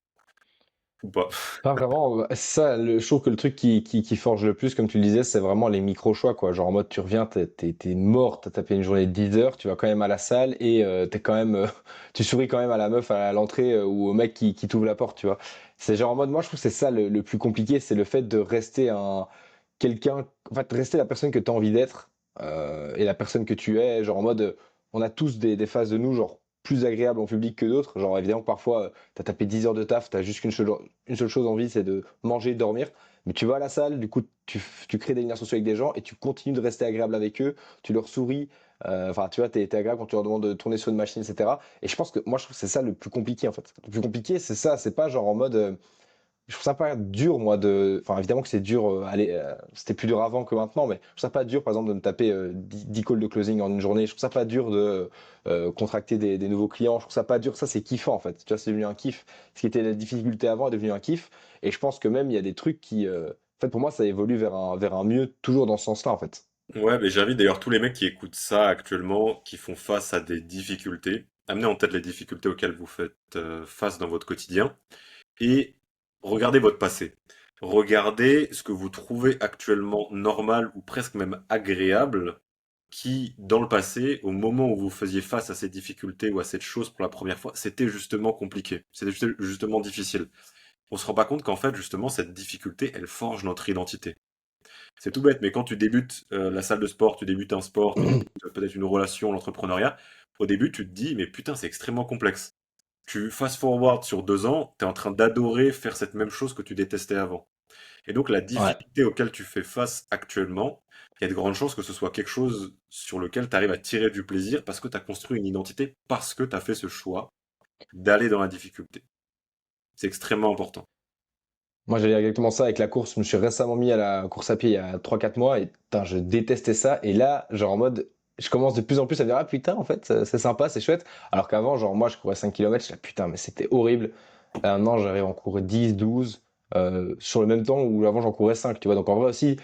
Speaker 2: ou pas?
Speaker 1: Pas vraiment. Ça, je trouve que le truc qui forge le plus, comme tu le disais, c'est vraiment les micro-choix, quoi. Genre en mode, tu reviens, t'es mort, t'as tapé une journée de 10 heures, tu vas quand même à la salle et t'es quand même, tu souris quand même à la meuf à l'entrée ou au mec qui t'ouvre la porte, tu vois. C'est genre en mode, moi, je trouve que c'est ça le plus compliqué, c'est le fait de rester quelqu'un, en fait, rester la personne que tu as envie d'être et la personne que tu es. Genre en mode, on a tous des phases de nous, genre plus agréables en public que d'autres. Genre évidemment, parfois, tu as tapé 10 heures de taf, tu as juste une seule chose envie, c'est de manger et de dormir. Mais tu vas à la salle, du coup, tu crées des liens sociaux avec des gens et tu continues de rester agréable avec eux, tu leur souris. Enfin, tu vois, t'es agréable quand tu leur demandes de tourner sur une machine, etc. Et je pense que moi, je trouve que c'est ça le plus compliqué en fait. Le plus compliqué, c'est ça, c'est pas genre en mode. Je trouve ça pas dur, moi, de. Enfin, évidemment que c'est dur. Allez, c'était plus dur avant que maintenant, mais je trouve ça pas dur, par exemple, de me taper 10 calls de closing en une journée. Je trouve ça pas dur de contracter des nouveaux clients. Je trouve ça pas dur. Ça, c'est kiffant, en fait. Tu vois, c'est devenu un kiff. Ce qui était la difficulté avant est devenu un kiff. Et je pense que même, il y a des trucs qui. En fait, pour moi, ça évolue vers un mieux, toujours dans ce sens-là, en fait.
Speaker 2: Ouais, mais j'invite d'ailleurs tous les mecs qui écoutent ça actuellement, qui font face à des difficultés. amenez en tête les difficultés auxquelles vous faites face dans votre quotidien et regardez votre passé. Regardez ce que vous trouvez actuellement normal ou presque même agréable qui, dans le passé, au moment où vous faisiez face à ces difficultés ou à cette chose pour la première fois, c'était justement compliqué, c'était justement difficile. On se rend pas compte qu'en fait, justement, cette difficulté, elle forge notre identité. C'est tout bête, mais quand tu débutes la salle de sport, tu débutes un sport, tu débutes peut-être une relation, l'entrepreneuriat, au début, tu te dis, mais putain, c'est extrêmement complexe. Tu fast forward sur 2 ans, tu es en train d'adorer faire cette même chose que tu détestais avant. Et donc, la
Speaker 1: Ouais.
Speaker 2: difficulté auquel tu fais face actuellement, il y a de grandes chances que ce soit quelque chose sur lequel tu arrives à tirer du plaisir parce que tu as construit une identité, parce que tu as fait ce choix d'aller dans la difficulté. C'est extrêmement important.
Speaker 1: Moi, j'allais dire exactement ça avec la course. Je me suis récemment mis à la course à pied il y a 3 4 mois et putain, je détestais ça. Et là, genre en mode, je commence de plus en plus à me dire, ah putain, en fait, c'est sympa, c'est chouette. Alors qu'avant, genre moi, je courais 5 km, je disais, putain, mais c'était horrible. Là, maintenant, j'arrive à en courir 10 12 sur le même temps où avant, j'en courais 5 tu vois. Donc en vrai aussi,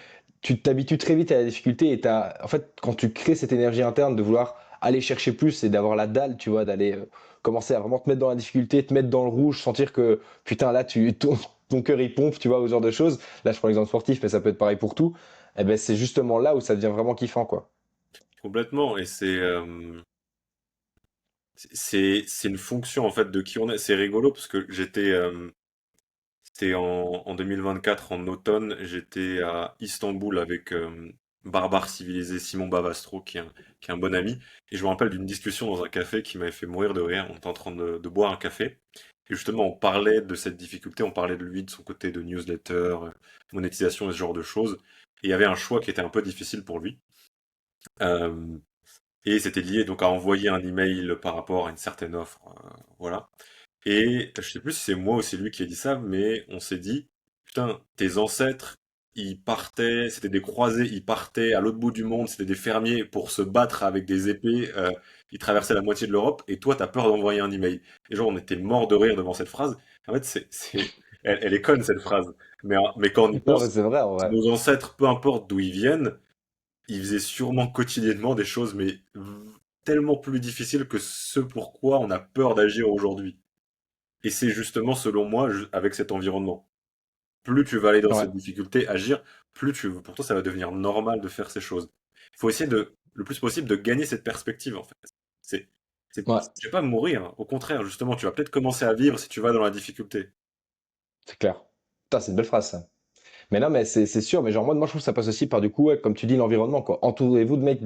Speaker 1: tu t'habitues très vite à la difficulté et en fait, quand tu crées cette énergie interne de vouloir aller chercher plus et d'avoir la dalle, tu vois, d'aller commencer à vraiment te mettre dans la difficulté, te mettre dans le rouge, sentir que putain, là, ton cœur il pompe, tu vois, au genre de choses. Là, je prends l'exemple sportif, mais ça peut être pareil pour tout. Et ben, c'est justement là où ça devient vraiment kiffant, quoi.
Speaker 2: Complètement. Et c'est une fonction en fait de qui on est. C'est rigolo parce que c'était en 2024 en automne, j'étais à Istanbul avec Barbare Civilisé, Simon Bavastro, qui est un bon ami. Et je me rappelle d'une discussion dans un café qui m'avait fait mourir de rire. On était en train de boire un café. Et justement, on parlait de cette difficulté, on parlait de lui, de son côté de newsletter, monétisation et ce genre de choses. Et il y avait un choix qui était un peu difficile pour lui. Euh, et c'était lié donc à envoyer un email par rapport à une certaine offre. Voilà. Et je sais plus si c'est moi ou c'est lui qui a dit ça, mais on s'est dit, putain, tes ancêtres, ils partaient, c'était des croisés, ils partaient à l'autre bout du monde, c'était des fermiers pour se battre avec des épées, ils traversaient la moitié de l'Europe, et toi, t'as peur d'envoyer un email. Et genre, on était mort de rire devant cette phrase. En fait, elle est conne, cette phrase. Mais quand on y
Speaker 1: Non, mais
Speaker 2: pense,
Speaker 1: c'est vrai, en vrai.
Speaker 2: nos ancêtres, peu importe d'où ils viennent, ils faisaient sûrement quotidiennement des choses, mais tellement plus difficiles que ce pourquoi on a peur d'agir aujourd'hui. Et c'est justement, selon moi, avec cet environnement. Plus tu vas aller dans
Speaker 1: Ouais,
Speaker 2: cette difficulté, agir, pour toi, ça va devenir normal de faire ces choses. Il faut essayer le plus possible, de gagner cette perspective, en fait. C'est,
Speaker 1: ouais,
Speaker 2: tu vas pas mourir, hein. Au contraire, justement, tu vas peut-être commencer à vivre si tu vas dans la difficulté.
Speaker 1: c'est clair. Putain, c'est une belle phrase, ça. Mais non, mais c'est sûr. Mais genre, moi, je trouve que ça passe aussi par, du coup, ouais, comme tu dis, l'environnement, quoi. Entourez-vous de mecs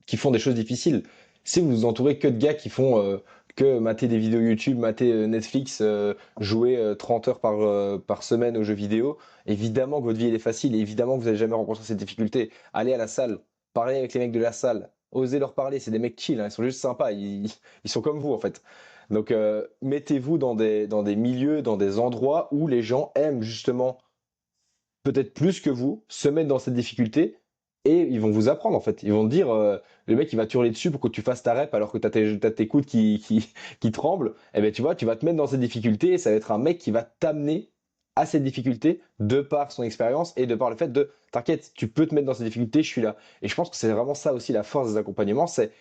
Speaker 1: qui font des choses difficiles. Si vous vous entourez que de gars qui font que mater des vidéos YouTube, mater Netflix, jouer 30 heures par semaine aux jeux vidéo, évidemment que votre vie elle est facile et évidemment que vous n'allez jamais rencontrer cette difficulté. Allez à la salle, parlez avec les mecs de la salle, osez leur parler, c'est des mecs chill, hein, ils sont juste sympas, ils sont comme vous en fait. Donc mettez-vous dans des milieux, dans des endroits où les gens aiment justement peut-être plus que vous, se mettre dans cette difficulté et ils vont vous apprendre en fait. Ils vont te dire, le mec il va t'hurler dessus pour que tu fasses ta rep alors que t'as tes coudes qui tremblent. Et ben tu vois, tu vas te mettre dans cette difficulté et ça va être un mec qui va t'amener à cette difficulté de par son expérience et de par le fait de t'inquiète, tu peux te mettre dans cette difficulté, je suis là. Et je pense que c'est vraiment ça aussi la force des accompagnements, c'est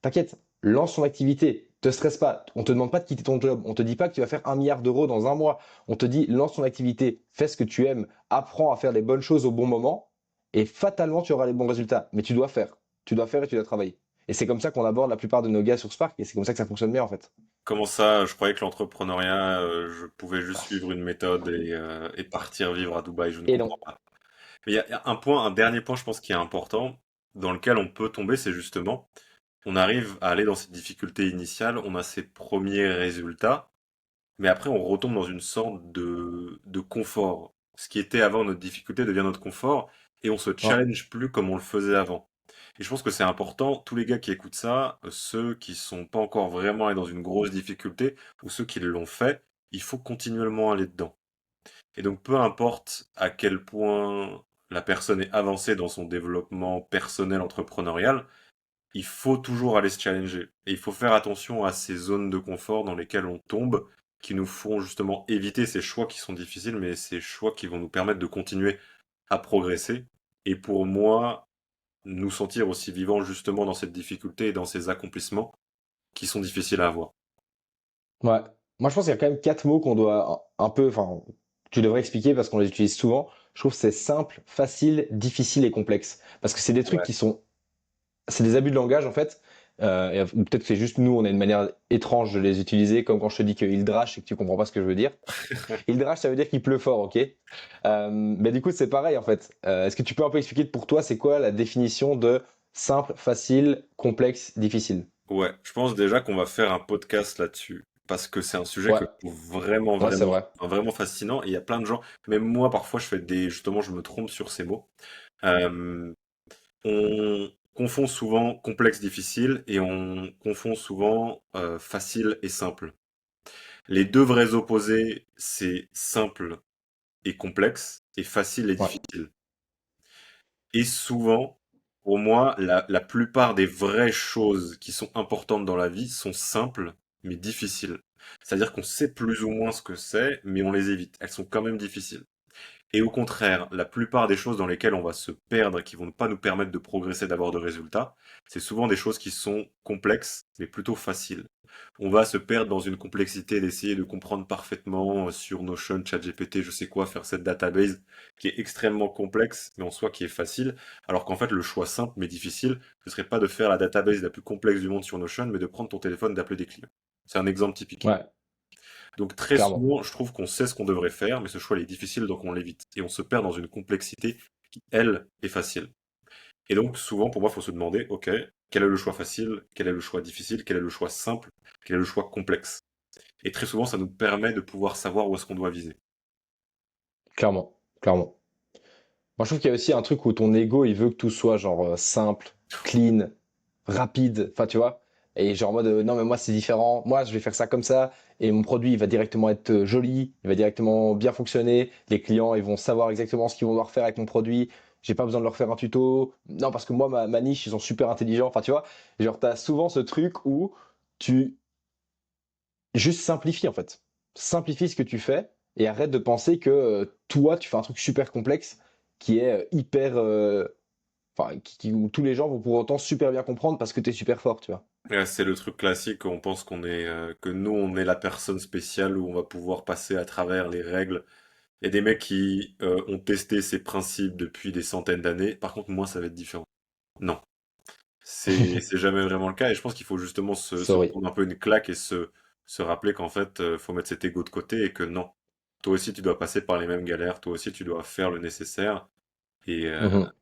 Speaker 1: t'inquiète, lance ton activité, te stresse pas. On te demande pas de quitter ton job. On te dit pas que tu vas faire 1 milliard d'euros dans un mois. On te dit lance ton activité, fais ce que tu aimes, apprends à faire les bonnes choses au bon moment et fatalement tu auras les bons résultats. Mais tu dois faire. Tu dois faire et tu dois travailler. Et c'est comme ça qu'on aborde la plupart de nos gars sur Spark et c'est comme ça que ça fonctionne bien en fait.
Speaker 2: Comment ça, je croyais que l'entrepreneuriat, je pouvais juste suivre une méthode et partir vivre à Dubaï, je ne
Speaker 1: Et non.
Speaker 2: comprends pas. Mais il y a un point, un dernier point, je pense, qui est important, dans lequel on peut tomber, c'est justement, on arrive à aller dans cette difficulté initiale, on a ses premiers résultats, mais après on retombe dans une sorte de confort. Ce qui était avant notre difficulté devient notre confort, et on se
Speaker 1: Ouais.
Speaker 2: challenge plus comme on le faisait avant. Et je pense que c'est important, tous les gars qui écoutent ça, ceux qui sont pas encore vraiment allés dans une grosse difficulté, ou ceux qui l'ont fait, il faut continuellement aller dedans. Et donc, peu importe à quel point la personne est avancée dans son développement personnel entrepreneurial, il faut toujours aller se challenger. Et il faut faire attention à ces zones de confort dans lesquelles on tombe, qui nous font justement éviter ces choix qui sont difficiles, mais ces choix qui vont nous permettre de continuer à progresser. Et pour moi, nous sentir aussi vivants justement dans cette difficulté et dans ces accomplissements qui sont difficiles à avoir.
Speaker 1: Ouais. Moi, je pense qu'il y a quand même quatre mots qu'on doit un peu, enfin, tu devrais expliquer parce qu'on les utilise souvent. Je trouve que c'est simple, facile, difficile et complexe. Parce que c'est des trucs
Speaker 2: Ouais.
Speaker 1: qui sont, c'est des abus de langage en fait. Ou peut-être que c'est juste nous, on a une manière étrange de les utiliser, comme quand je te dis qu'il drache et que tu comprends pas ce que je veux dire. Il drache, ça veut dire qu'il pleut fort, ok? Mais du coup, c'est pareil en fait. Est-ce que tu peux un peu expliquer pour toi, c'est quoi la définition de simple, facile, complexe, difficile?
Speaker 2: Ouais, je pense déjà qu'on va faire un podcast là-dessus parce que c'est un sujet
Speaker 1: Ouais,
Speaker 2: que je trouve vraiment,
Speaker 1: ouais, c'est
Speaker 2: vraiment,
Speaker 1: vrai.
Speaker 2: vraiment fascinant. Et il y a plein de gens, même moi, parfois, justement, je me trompe sur ces mots. Euh, on confond souvent complexe, difficile et on confond souvent facile et simple. Les deux vrais opposés, c'est simple et complexe et facile et
Speaker 1: Ouais,
Speaker 2: difficile. Et souvent, pour moi, la plupart des vraies choses qui sont importantes dans la vie sont simples, mais difficiles. C'est-à-dire qu'on sait plus ou moins ce que c'est, mais on les évite. Elles sont quand même difficiles. Et au contraire, la plupart des choses dans lesquelles on va se perdre, qui vont pas nous permettre de progresser, d'avoir de résultats, c'est souvent des choses qui sont complexes, mais plutôt faciles. On va se perdre dans une complexité d'essayer de comprendre parfaitement sur Notion, ChatGPT, je sais quoi, faire cette database qui est extrêmement complexe, mais en soi qui est facile, alors qu'en fait le choix simple mais difficile, ce serait pas de faire la database la plus complexe du monde sur Notion, mais de prendre ton téléphone, d'appeler des clients. C'est un exemple typique.
Speaker 1: ouais,
Speaker 2: Donc très
Speaker 1: clairement.
Speaker 2: souvent, je trouve qu'on sait ce qu'on devrait faire, mais ce choix il est difficile, donc on l'évite. Et on se perd dans une complexité qui, elle, est facile. Et donc souvent, pour moi, il faut se demander, ok, quel est le choix facile, quel est le choix difficile, quel est le choix simple, quel est le choix complexe. Et très souvent, ça nous permet de pouvoir savoir où est-ce qu'on doit viser.
Speaker 1: Clairement, clairement. Moi, je trouve qu'il y a aussi un truc où ton ego, il veut que tout soit genre simple, clean, rapide, enfin, tu vois. Et genre en mode, non, mais moi, c'est différent. Moi, je vais faire ça comme ça. Et mon produit, il va directement être joli. Il va directement bien fonctionner. Les clients, ils vont savoir exactement ce qu'ils vont devoir faire avec mon produit. J'ai pas besoin de leur faire un tuto. Non, parce que moi, ma niche, ils sont super intelligents. Enfin, tu vois. Genre, t'as souvent ce truc où tu juste simplifie, en fait. Simplifie ce que tu fais et arrête de penser que toi, tu fais un truc super complexe qui est hyper. Enfin, où tous les gens vont pour autant super bien comprendre parce que tu es super fort, tu vois.
Speaker 2: C'est le truc classique, on pense que nous, on est la personne spéciale où on va pouvoir passer à travers les règles. Il y a des mecs qui ont testé ces principes depuis des centaines d'années. Par contre, moi, ça va être différent. Non. C'est jamais vraiment le cas et je pense qu'il faut justement se
Speaker 1: Sorry.
Speaker 2: prendre un peu une claque et se rappeler qu'en fait, faut mettre cet ego de côté et que non. Toi aussi, tu dois passer par les mêmes galères, toi aussi, tu dois faire le nécessaire et, euh,
Speaker 1: Mhm.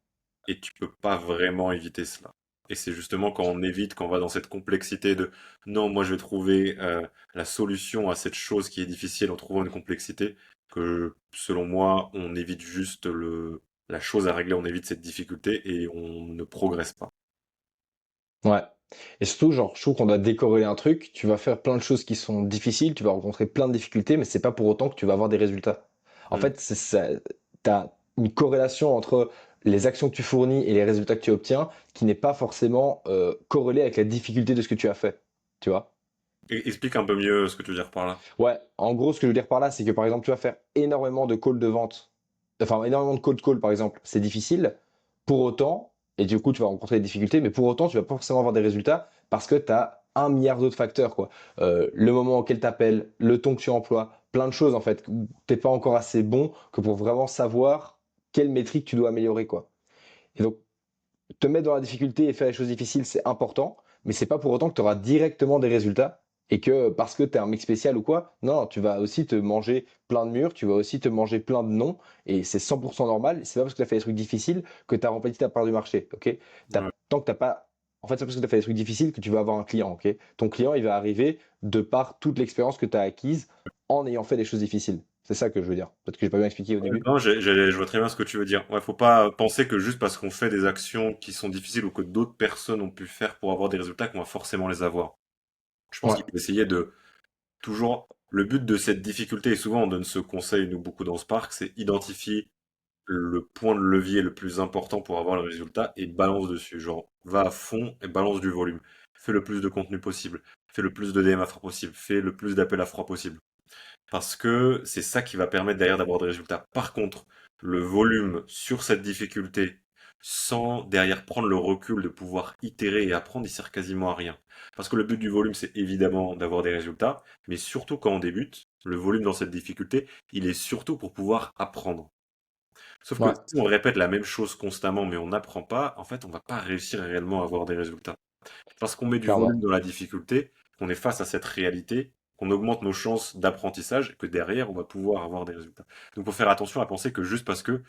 Speaker 2: et tu peux pas vraiment éviter cela. Et c'est justement quand on évite, quand on va dans cette complexité de non, moi je vais trouver la solution à cette chose qui est difficile en trouvant une complexité, que selon moi, on évite juste la chose à régler, on évite cette difficulté et on ne progresse pas.
Speaker 1: Ouais. Et surtout, genre, je trouve qu'on doit décorréler un truc. Tu vas faire plein de choses qui sont difficiles, tu vas rencontrer plein de difficultés, mais c'est pas pour autant que tu vas avoir des résultats. En
Speaker 2: Mm.
Speaker 1: fait, c'est ça, t'as une corrélation entre les actions que tu fournis et les résultats que tu obtiens qui n'est pas forcément corrélée avec la difficulté de ce que tu as fait. Tu vois?
Speaker 2: Explique un peu mieux ce que tu veux dire par là.
Speaker 1: Ouais, en gros, ce que je veux dire par là, c'est que par exemple, tu vas faire énormément de calls de vente, enfin énormément de cold call par exemple, c'est difficile. Pour autant, et du coup, tu vas rencontrer des difficultés, mais pour autant, tu vas pas forcément avoir des résultats parce que tu as un milliard d'autres facteurs, quoi. Le moment auquel tu appelles, le ton que tu emploies, plein de choses en fait. T'es pas encore assez bon que pour vraiment savoir quelle métrique tu dois améliorer, quoi. Et donc, te mettre dans la difficulté et faire les choses difficiles, c'est important, mais c'est pas pour autant que tu auras directement des résultats et que parce que tu es un mec spécial ou quoi, non, tu vas aussi te manger plein de murs, tu vas aussi te manger plein de noms et c'est 100% normal. C'est pas parce que tu as fait des trucs difficiles que tu as rempli ta part du marché, ok?
Speaker 2: Ouais.
Speaker 1: Tant que t'as pas. En fait, c'est parce que tu as fait des trucs difficiles que tu vas avoir un client, ok? Ton client, il va arriver de par toute l'expérience que tu as acquise en ayant fait des choses difficiles. C'est ça que je veux dire. Peut-être que j'ai pas bien expliqué au début.
Speaker 2: Non, je vois très bien ce que tu veux dire. Ouais, faut pas penser que juste parce qu'on fait des actions qui sont difficiles ou que d'autres personnes ont pu faire pour avoir des résultats qu'on va forcément les avoir. Je pense
Speaker 1: Ouais,
Speaker 2: qu'il faut essayer de toujours. Le but de cette difficulté, et souvent on donne ce conseil, nous, beaucoup dans Spark, c'est identifier le point de levier le plus important pour avoir le résultat et balance dessus. Genre, va à fond et balance du volume. Fais le plus de contenu possible. Fais le plus de DM à froid possible. Fais le plus d'appels à froid possible. Parce que c'est ça qui va permettre derrière d'avoir des résultats. Par contre, le volume sur cette difficulté, sans derrière prendre le recul de pouvoir itérer et apprendre, il sert quasiment à rien. Parce que le but du volume, c'est évidemment d'avoir des résultats, mais surtout quand on débute, le volume dans cette difficulté, il est surtout pour pouvoir apprendre. Sauf que
Speaker 1: Ouais,
Speaker 2: si on répète la même chose constamment, mais on n'apprend pas, en fait, on va pas réussir réellement à avoir des résultats. Parce qu'on met du volume
Speaker 1: clairement.
Speaker 2: dans la difficulté, qu'on est face à cette réalité, qu'on augmente nos chances d'apprentissage, et que derrière, on va pouvoir avoir des résultats. Donc, il faut faire attention à penser que juste parce que,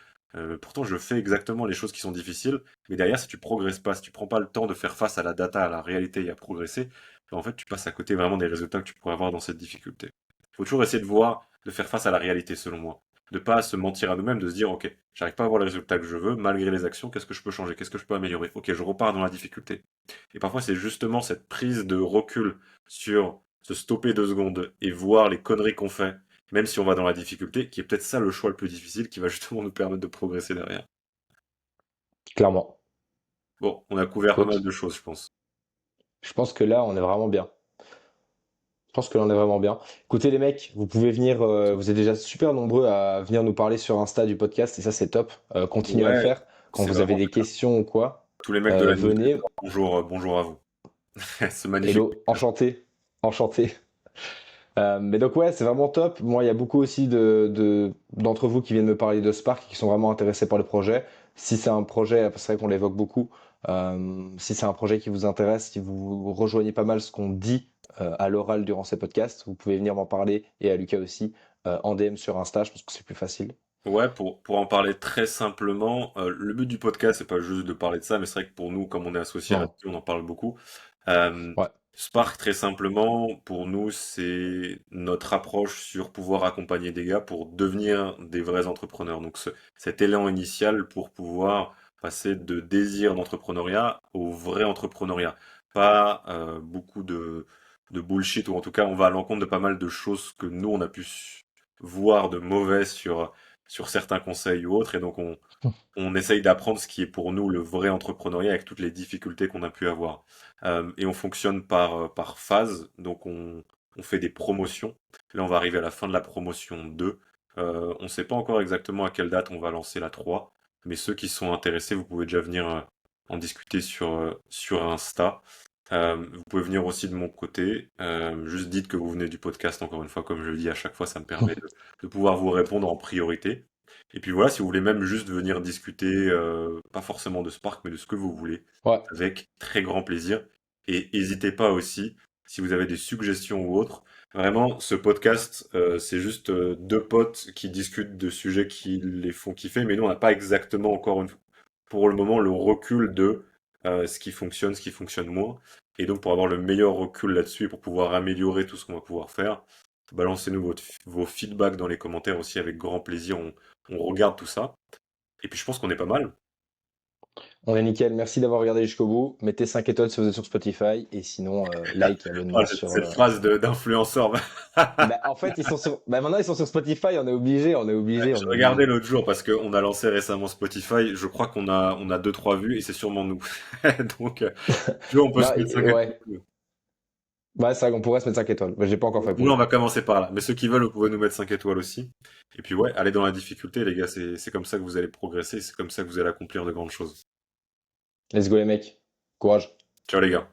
Speaker 2: pourtant, je fais exactement les choses qui sont difficiles, mais derrière, si tu progresses pas, si tu prends pas le temps de faire face à la data, à la réalité et à progresser, ben, en fait, tu passes à côté vraiment des résultats que tu pourrais avoir dans cette difficulté. Il faut toujours essayer de voir, de faire face à la réalité, selon moi. De pas se mentir à nous-mêmes, de se dire, ok, j'arrive pas à avoir les résultats que je veux, malgré les actions, qu'est-ce que je peux changer, qu'est-ce que je peux améliorer? Ok, je repars dans la difficulté. Et parfois, c'est justement cette prise de recul sur se stopper 2 secondes et voir les conneries qu'on fait, même si on va dans la difficulté, qui est peut-être ça le choix le plus difficile qui va justement nous permettre de progresser derrière.
Speaker 1: Clairement.
Speaker 2: Bon, on a couvert pas mal
Speaker 1: Écoute,
Speaker 2: de choses, je pense.
Speaker 1: je pense que là, on est vraiment bien. Je pense que là, on est vraiment bien. Écoutez, les mecs, vous pouvez venir, vous êtes déjà super nombreux à venir nous parler sur Insta du podcast, et ça, c'est top. Continuez à le
Speaker 2: Ouais,
Speaker 1: faire. Quand
Speaker 2: c'est
Speaker 1: vous avez
Speaker 2: vraiment
Speaker 1: des
Speaker 2: le cas.
Speaker 1: questions ou quoi,
Speaker 2: Tous les mecs de la newsletter,
Speaker 1: venez.
Speaker 2: bonjour, bonjour à vous. Ce magnifique
Speaker 1: Hello,
Speaker 2: podcast.
Speaker 1: enchanté. Enchanté. Mais donc ouais, c'est vraiment top. Moi, il y a beaucoup aussi d'entre vous qui viennent me parler de Spark et qui sont vraiment intéressés par le projet. Si c'est un projet, c'est vrai qu'on l'évoque beaucoup. Si c'est un projet qui vous intéresse, si vous rejoignez pas mal ce qu'on dit à l'oral durant ces podcasts, vous pouvez venir m'en parler et à Lucas aussi en DM sur Insta. Je pense que c'est plus facile.
Speaker 2: Ouais, pour en parler très simplement, le but du podcast, c'est pas juste de parler de ça, mais c'est vrai que pour nous, comme on est associés
Speaker 1: Non.
Speaker 2: là-dessus, on en parle beaucoup.
Speaker 1: Ouais.
Speaker 2: Spark, très simplement, pour nous, c'est notre approche sur pouvoir accompagner des gars pour devenir des vrais entrepreneurs. Donc, cet élan initial pour pouvoir passer de désir d'entrepreneuriat au vrai entrepreneuriat. Pas beaucoup de bullshit, ou en tout cas, on va à l'encontre de pas mal de choses que nous, on a pu voir de mauvais sur certains conseils ou autres. Et donc, on essaye d'apprendre ce qui est pour nous le vrai entrepreneuriat avec toutes les difficultés qu'on a pu avoir. Et on fonctionne par phase, donc on fait des promotions. Là, on va arriver à la fin de la promotion 2. On ne sait pas encore exactement à quelle date on va lancer la 3, mais ceux qui sont intéressés, vous pouvez déjà venir en discuter sur Insta. Vous pouvez venir aussi de mon côté. Juste dites que vous venez du podcast, encore une fois, comme je le dis à chaque fois, ça me permet de pouvoir vous répondre en priorité. Et puis voilà, si vous voulez même juste venir discuter, pas forcément de Spark, mais de ce que vous voulez,
Speaker 1: Ouais.
Speaker 2: avec très grand plaisir. Et n'hésitez pas aussi, si vous avez des suggestions ou autres. Vraiment, ce podcast, c'est juste deux potes qui discutent de sujets qui les font kiffer, mais nous, on n'a pas exactement encore pour le moment le recul de ce qui fonctionne moins. Et donc, pour avoir le meilleur recul là-dessus et pour pouvoir améliorer tout ce qu'on va pouvoir faire, balancez-nous vos feedbacks dans les commentaires aussi avec grand plaisir. On regarde tout ça. Et puis je pense qu'on est pas mal.
Speaker 1: On est nickel. Merci d'avoir regardé jusqu'au bout. Mettez 5 étoiles si vous êtes sur Spotify et sinon like et
Speaker 2: Ah,
Speaker 1: abonnement sur.
Speaker 2: cette phrase d'influenceur.
Speaker 1: Bah, en fait, ils sont sur. Bah, maintenant, ils sont sur Spotify. On est obligé. On est obligé.
Speaker 2: Je
Speaker 1: On est
Speaker 2: regardais
Speaker 1: obligé.
Speaker 2: l'autre jour parce qu'on a lancé récemment Spotify. Je crois qu'on a 2-3 vues et c'est sûrement nous. Donc, tu vois, on peut
Speaker 1: Non,
Speaker 2: se mettre 5
Speaker 1: ouais.
Speaker 2: étoiles.
Speaker 1: Bah, c'est vrai qu'on pourrait se mettre 5 étoiles. Bah, j'ai pas encore fait pour
Speaker 2: Nous,
Speaker 1: le
Speaker 2: on va
Speaker 1: coup.
Speaker 2: commencer par là. Mais ceux qui veulent, vous pouvez nous mettre 5 étoiles aussi. Et puis ouais, allez dans la difficulté, les gars. C'est comme ça que vous allez progresser. C'est comme ça que vous allez accomplir de grandes choses.
Speaker 1: Let's go, les mecs. Courage.
Speaker 2: Ciao les gars.